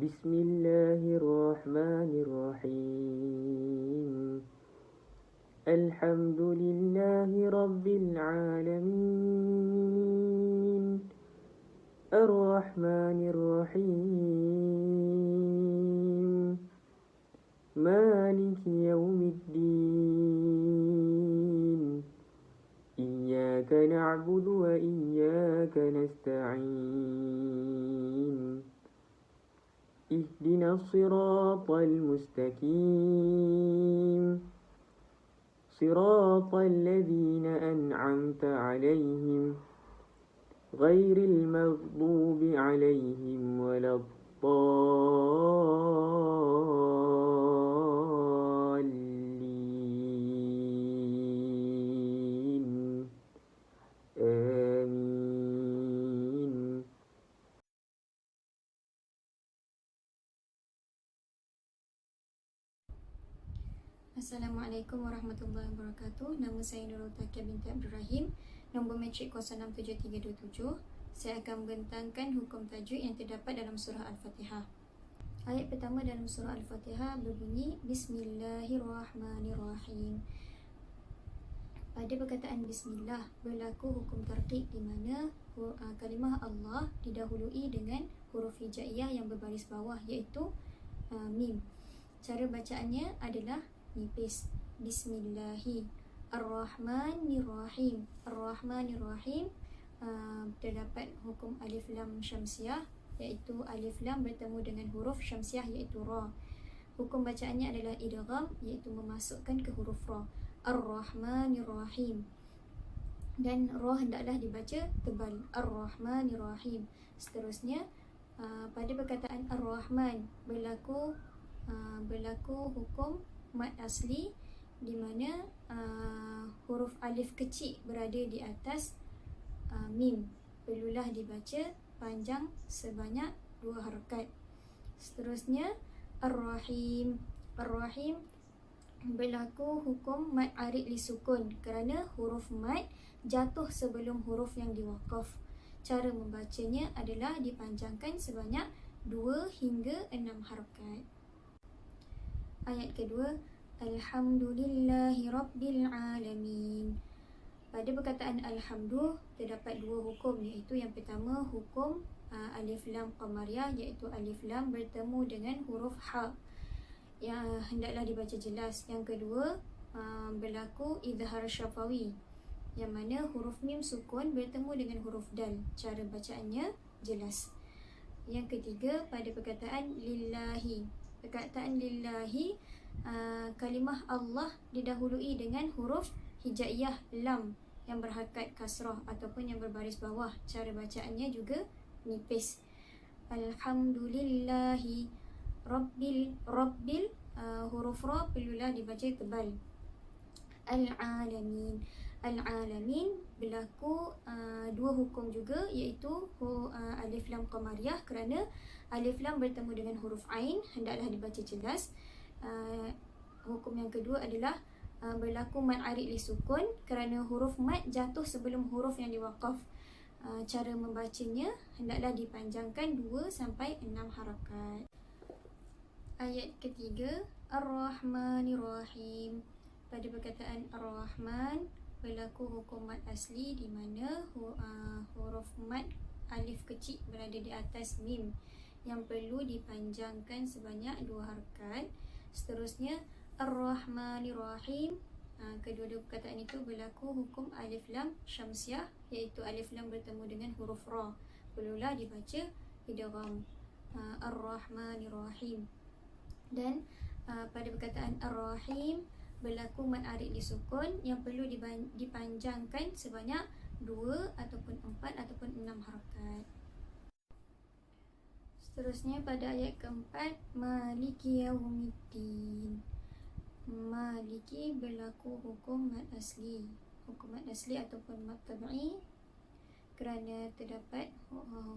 Bismillahirrahmanirrahim. Alhamdulillahi Rabbil Alamin. Ar-Rahmanir-Rahim. Maliki Yawmiddin. Iyyaka na'budu wa iyyaka nasta'in. Ihdinas siratal mustaqim. صراط الذين أنعمت عليهم غير المغضوب عليهم ولا الضالين آمين. Assalamualaikum warahmatullahi wabarakatuh. Nama saya Nurul Takia binti Abdul Rahim. Nombor matrik 067327. Saya akan membentangkan hukum tajwid yang terdapat dalam surah Al-Fatihah. Ayat pertama dalam surah Al-Fatihah berbunyi Bismillahirrahmanirrahim. Pada perkataan Bismillah berlaku hukum tarqiq di mana kalimah Allah didahului dengan huruf hijaiyah yang berbaris bawah iaitu mim. Cara bacaannya adalah nipis. Bismillahi Ar-Rahmanirrahim. Ar-Rahmanirrahim terdapat hukum alif lam syamsiah iaitu alif lam bertemu dengan huruf syamsiah iaitu ra. Hukum bacaannya adalah idgham iaitu memasukkan ke huruf ra. Ar-Rahmanirrahim. Dan ra hendaklah dibaca tebal. Ar-Rahmanirrahim. Seterusnya pada perkataan Ar-Rahman berlaku hukum mad asli di mana huruf alif kecil berada di atas mim. Perlulah dibaca panjang sebanyak 2 harakat. Seterusnya Ar-Rahim. Ar-Rahim berlaku hukum mad arid li sukun kerana huruf mad jatuh sebelum huruf yang diwakaf. Cara membacanya adalah dipanjangkan sebanyak 2 hingga 6 harakat. Ayat kedua, Alhamdulillahi Rabbil Alamin. Pada perkataan Alhamdulillah terdapat 2 hukum iaitu yang pertama hukum alif lam qamariyah iaitu alif lam bertemu dengan huruf ha yang hendaklah dibaca jelas. Yang kedua berlaku izhar syafawi yang mana huruf mim sukun bertemu dengan huruf dal. Cara bacaannya jelas. Yang ketiga pada perkataan lillahi. Perkataan lillahi kalimah Allah didahului dengan huruf hijaiyah lam yang berharakat kasrah ataupun yang berbaris bawah. Cara bacaannya juga nipis. Alhamdulillahi Rabbil huruf ra perlulah dibaca tebal. Al-alamin. Al-alamin berlaku 2 hukum juga iaitu alif lam qamariyah kerana alif lam bertemu dengan huruf ain hendaklah dibaca jelas. Hukum yang kedua adalah berlaku mad arid li sukun kerana huruf mad jatuh sebelum huruf yang diwakaf. Cara membacanya hendaklah dipanjangkan 2 sampai 6 harakat. Ayat ketiga Ar-Rahmanirrahim. Pada perkataan Ar-Rahman berlaku hukum mad asli di mana huruf mad alif kecil berada di atas mim yang perlu dipanjangkan sebanyak 2 harakat. Seterusnya Ar-Rahmanirrahim. Kedua-dua perkataan itu berlaku hukum alif lam syamsiah iaitu alif lam bertemu dengan huruf ra. Perlulah dibaca idgham. Ar-Rahmanirrahim. Dan pada perkataan Ar-Rahim berlaku mad arid disukun yang perlu dipanjangkan sebanyak 2 ataupun 4 ataupun 6 harakat. Seterusnya pada ayat keempat Maliki Yaumiddin. Maliki berlaku hukum mad asli. Hukum mad asli ataupun mad tabi'i kerana terdapat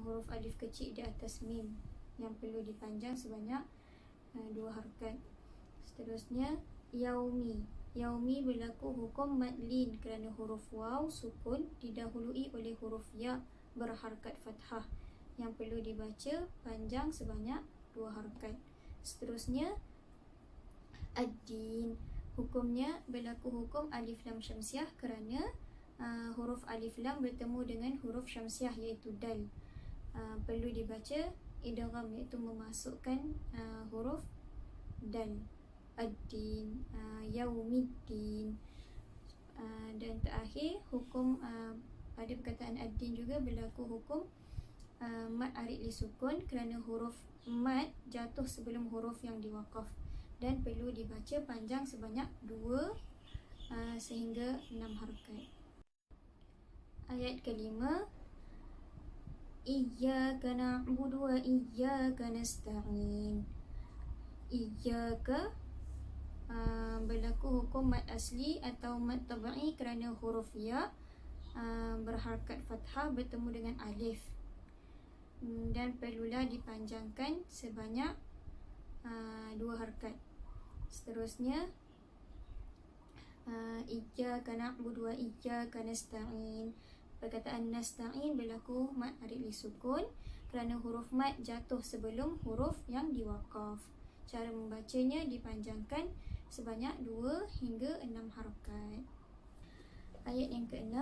huruf alif kecil di atas mim yang perlu dipanjang sebanyak 2 harakat. Seterusnya Yaumi. Yaumi berlaku hukum mad lin kerana huruf waw sukun didahului oleh huruf ya berharakat fathah yang perlu dibaca panjang sebanyak 2 harakat. Seterusnya ad-din, hukumnya berlaku hukum alif lam syamsiah kerana huruf alif lam bertemu dengan huruf syamsiah iaitu dal. Perlu dibaca idgham iaitu memasukkan huruf dal. Ad-din, yaumiddin. Dan terakhir hukum pada perkataan ad-din juga berlaku hukum mad arid li sukun kerana huruf mad jatuh sebelum huruf yang diwaqaf dan perlu dibaca panjang sebanyak 2 sehingga 6 harakat. Ayat kelima, iyyaka na'budu wa iyyaka nasta'in. Iyyaka berlaku hukum mad asli atau mad tabi'i kerana huruf ya berharakat fathah bertemu dengan alif dan perlulah dipanjangkan sebanyak 2 harakat. Seterusnya iyyaka na'budu wa iyyaka nasta'in. Perkataan nasta'in berlaku mad arid li sukun kerana huruf mad jatuh sebelum huruf yang diwaqaf. Cara membacanya dipanjangkan sebanyak 2 hingga 6 harakat. Ayat yang ke-6,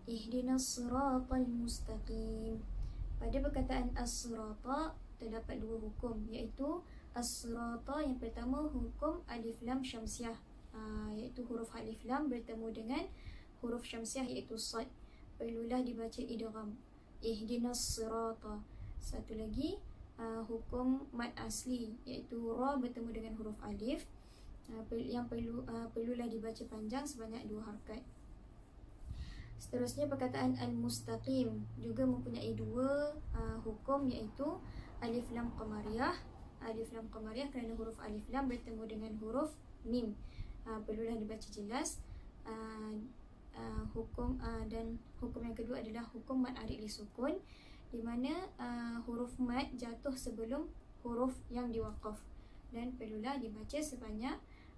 ihdinas siratal mustaqim. Pada perkataan as-sirata terdapat 2 hukum, iaitu as-sirata yang pertama hukum alif lam syamsiah, iaitu huruf alif lam bertemu dengan huruf syamsiah iaitu sad. Perlulah dibaca idgham. Ihdinas sirata. Satu lagi hukum mad asli iaitu ra bertemu dengan huruf alif, yang perlulah dibaca panjang sebanyak 2 harakat. Seterusnya perkataan al-mustaqim juga mempunyai 2 hukum, iaitu alif lam qamariyah. Alif lam qamariyah kerana huruf alif lam bertemu dengan huruf mim, perlulah dibaca jelas. Dan hukum yang kedua adalah hukum mad arid li sukun, di mana huruf mad jatuh sebelum huruf yang diwaqaf dan perlulah dibaca sebanyak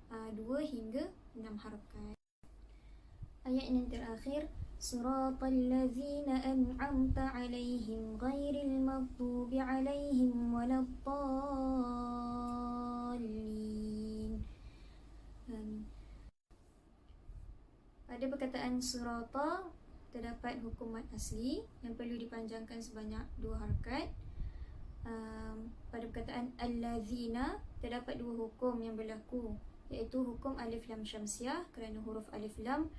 2 hingga 6 harakat. Ayat yang terakhir, siratal ladzina an'amta 'alaihim ghairil maghdubi 'alaihim waladdallin. Pada perkataan sirata terdapat hukum mad asli yang perlu dipanjangkan sebanyak 2 harakat. Pada perkataan allazina terdapat 2 hukum yang berlaku, iaitu hukum alif lam syamsiah kerana huruf alif lam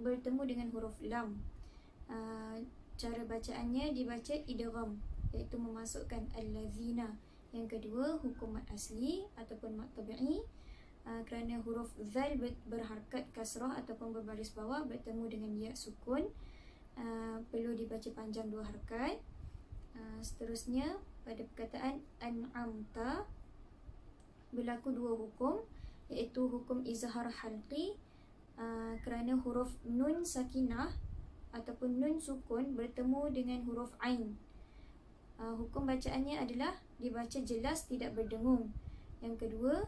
bertemu dengan huruf lam. Cara bacaannya dibaca idgham, iaitu memasukkan allazina. Yang kedua hukum mad asli ataupun mad tabi'i kerana huruf zal berharakat kasrah ataupun berbaris bawah bertemu dengan ya sukun, perlu dibaca panjang 2 harakat. Seterusnya pada perkataan an'amta berlaku 2 hukum, iaitu hukum izhar halqi kerana huruf nun sakinah ataupun nun sukun bertemu dengan huruf ain. Hukum bacaannya adalah dibaca jelas tidak berdengung. Yang kedua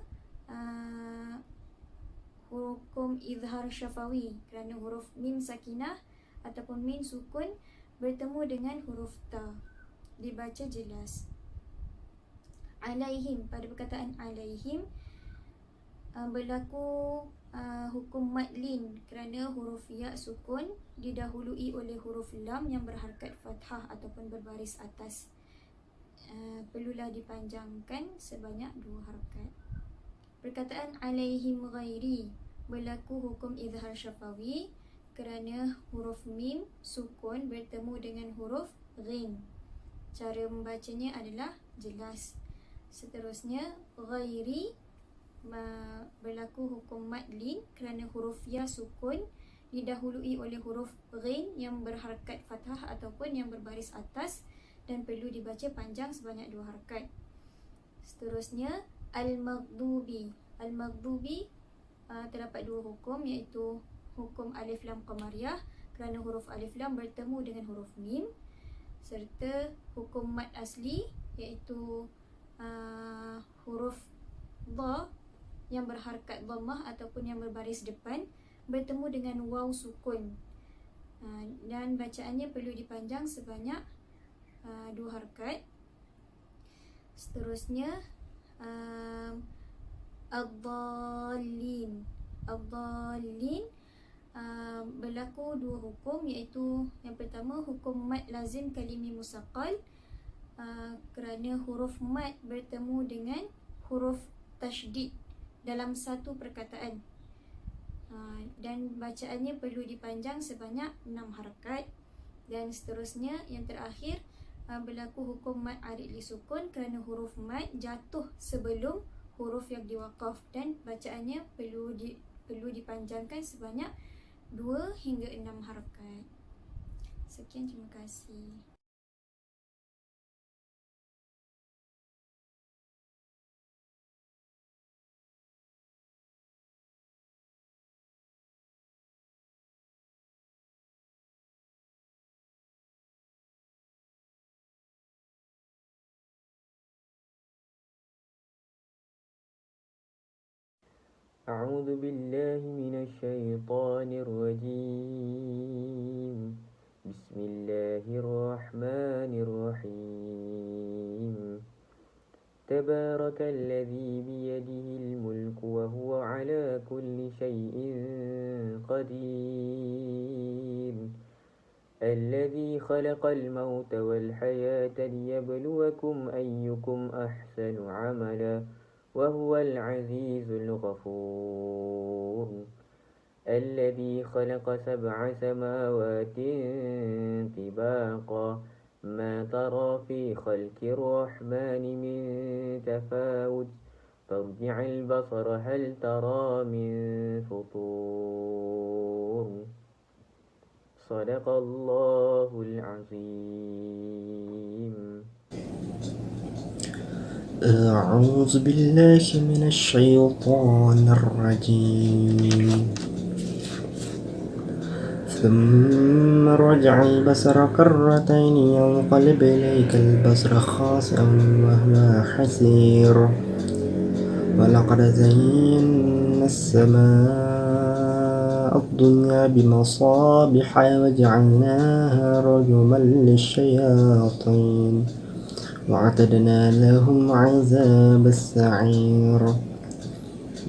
hukum izhar syafawi kerana huruf mim sakinah ataupun mim sukun bertemu dengan huruf ta, dibaca jelas. Alaihim, pada perkataan alaihim berlaku hukum madlin kerana huruf ya sukun didahului oleh huruf lam yang berharakat fathah ataupun berbaris atas. Perlulah dipanjangkan sebanyak 2 harakat. Perkataan alaihim ghairi berlaku hukum izhar syafawi kerana huruf mim sukun bertemu dengan huruf ghin. Cara membacanya adalah jelas. Seterusnya ghairi berlaku hukum madlin kerana huruf ya sukun didahului oleh huruf ghin yang berharakat fathah ataupun yang berbaris atas dan perlu dibaca panjang sebanyak 2 harakat. Seterusnya al-maghdubi. Al-maghdubi terdapat 2 hukum, iaitu hukum alif lam qamariyah kerana huruf alif lam bertemu dengan huruf mim, serta hukum mad asli iaitu huruf dha yang berharakat dhammah ataupun yang berbaris depan bertemu dengan waw sukun, dan bacaannya perlu dipanjang sebanyak 2 harakat. Seterusnya Ad-Dallin. Ad-Dallin berlaku dua hukum, iaitu yang pertama hukum mad lazim kalimi musaqqal, kerana huruf mad bertemu dengan huruf tasydid dalam satu perkataan, dan bacaannya perlu dipanjang sebanyak 6 harakat. Dan seterusnya yang terakhir berlaku hukum mad arid li sukun kerana huruf mad jatuh sebelum huruf yang diwaqaf dan bacaannya perlu dipanjangkan sebanyak 2 hingga 6 harakat. Sekian, terima kasih. أعوذ بالله من الشيطان الرجيم. بسم الله الرحمن الرحيم. تبارك الذي بيده الملك وهو على كل شيء قدير. الذي خلق الموت والحياة ليبلوكم أيكم أحسن عملا وهو العزيز الغفور. الذي خلق 7 سماوات طباقا ما ترى في خلق الرحمن من تفاوت فارجع البصر هل ترى من فطور. صدق الله العظيم. أعوذ بالله من الشيطان الرجيم. ثم رجع البصر كرتين ينقلب إليك البصر خاسئا وهو حسير. ولقد زينا السماء الدنيا بمصابيح وجعلناها رجما للشياطين وأعتدنا لهم عذاب السعير.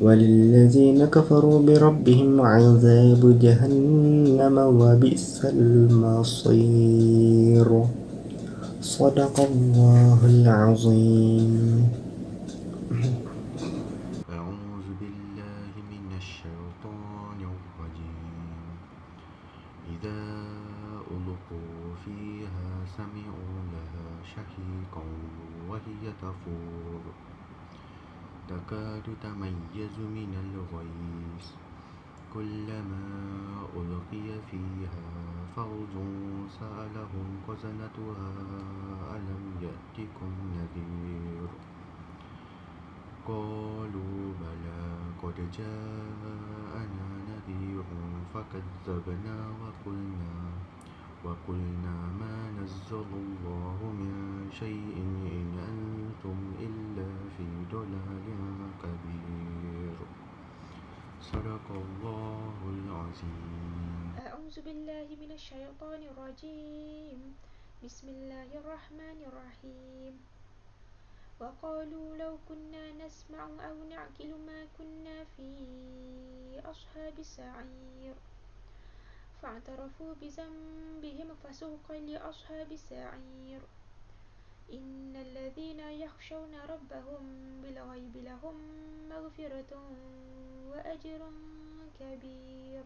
وللذين كفروا بربهم عذاب جهنم وبئس المصير. صدق الله العظيم. أعوذ بالله من الشيطان الرجيم. إذا ألقوا فيها سمعوا لها شهيقا وهي تفور تكاد تميز من الغيظ كلما ألقي فيها فوج سألهم خزنتها ألم يأتكم نذير قالوا بلى قد جاءنا نذير فكذبنا وقلنا ما نزل الله من شيء إن أنتم إلا في ضلال كبير. صدق الله العظيم. أعوذ بالله من الشيطان الرجيم. بسم الله الرحمن الرحيم. وقالوا لو كنا نسمع أو نعقل ما كنا في أصحاب السعير فاعترفوا بذنبهم فسوقا لأصحاب السعير. إن الذين يخشون ربهم بالغيب لهم مغفرة وأجر كبير.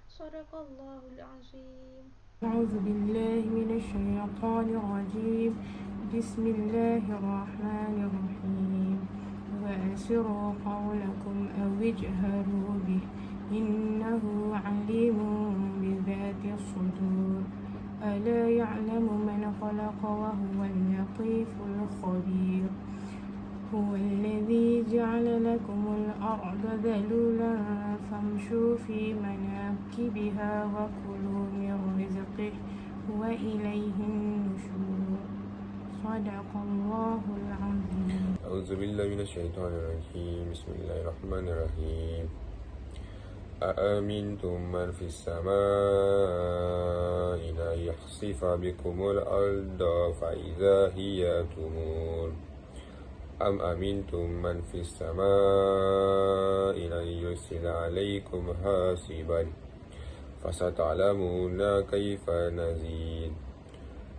صدق الله العظيم. أعوذ بالله من الشيطان الرجيم. بسم الله الرحمن الرحيم. وأسروا قولكم أو اجهروا به إنه عليم بذات الصدور. ألا يعلم من خلق وهو اللطيف الخبير. هو الذي جعل لكم الأرض ذلولا فامشوا في مناكبها وكلوا من رزقه وإليه النشور. صدق الله العظيم. أعوذ بالله من الشيطان الرجيم. بسم الله الرحمن الرحيم. أأمنتم من في السماء أن يخسف بكم الأرض فإذا هي تمور أم أمنتم من في السماء أن يرسل عليكم حاسبا فستعلمون كيف نذير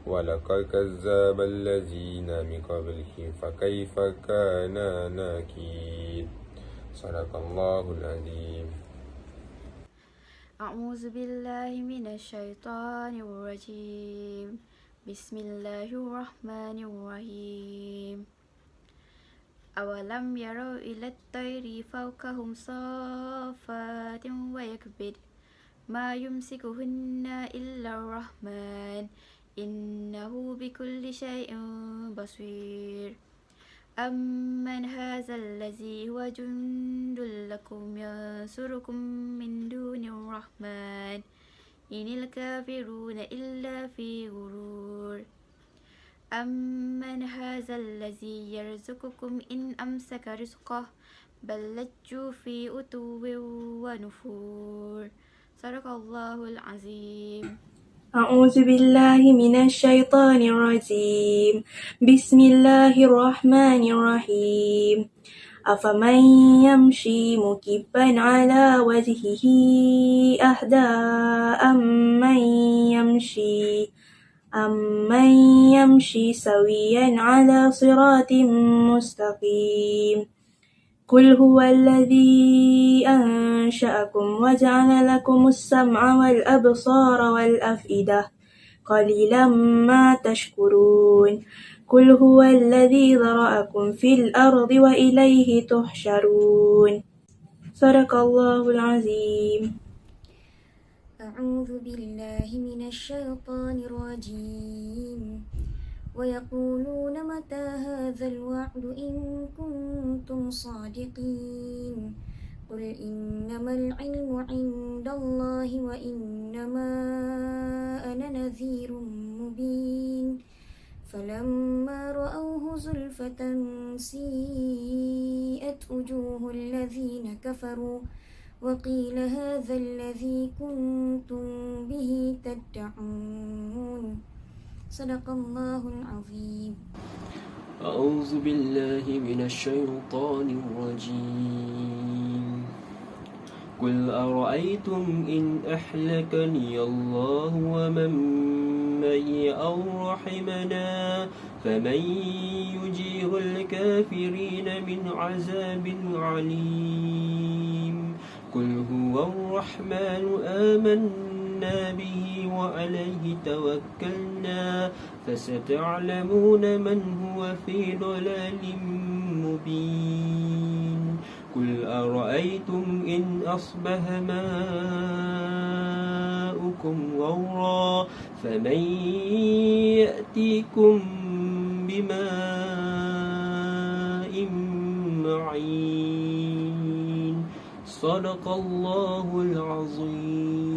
ولقد كذب الذين من قبلهم فكيف كان نكير صدق الله العظيم. أعوذ بالله من الشيطان الرجيم. بسم الله الرحمن الرحيم. أولم يروا إلى الطير فوقهم صافات ويكبد ما يمسكهن إلا الرحمن إنه بكل شيء بصير. أمن هذا الذي هو جند لكم ينصركم من دون الرحمن إن الكافرون إلا في غرور. أمن هذا الذي يرزقكم إن أمسك رزقه بل لجوا في عتو ونفور. صدق الله العظيم. أعوذ بالله من الشيطان الرجيم. بسم الله الرحمن الرحيم. أفمن يمشي مكبا على وجهه أهدى أمن يمشي سويا على صراط مستقيم. قل هو الذي أنشأكم وجعل لكم السمع والأبصار والأفئدة قليلا ما تشكرون. قل هو الذي ذرأكم في الأرض وإليه تحشرون. صدق الله العظيم. أعوذ بالله من الشيطان الرجيم. ويقولون متى هذا الوعد إن كنتم صادقين. قل إنما العلم عند الله وإنما أنا نذير مبين. فلما رأوه زلفة سيئت وجوه الذين كفروا وقيل هذا الذي كنتم به تدعون. صدق الله العظيم. أعوذ بالله من الشيطان الرجيم. قل أرأيتم إن أهلكني الله ومن معي أو رحمنا فمن يجير الكافرين من عذاب عليم. قل هو الرحمن آمنا به وعليه توكلنا فستعلمون من هو في ضلال مبين. قل أرأيتم إن أصبح ماؤكم غورا فمن يأتيكم بماء معين. صدق الله العظيم.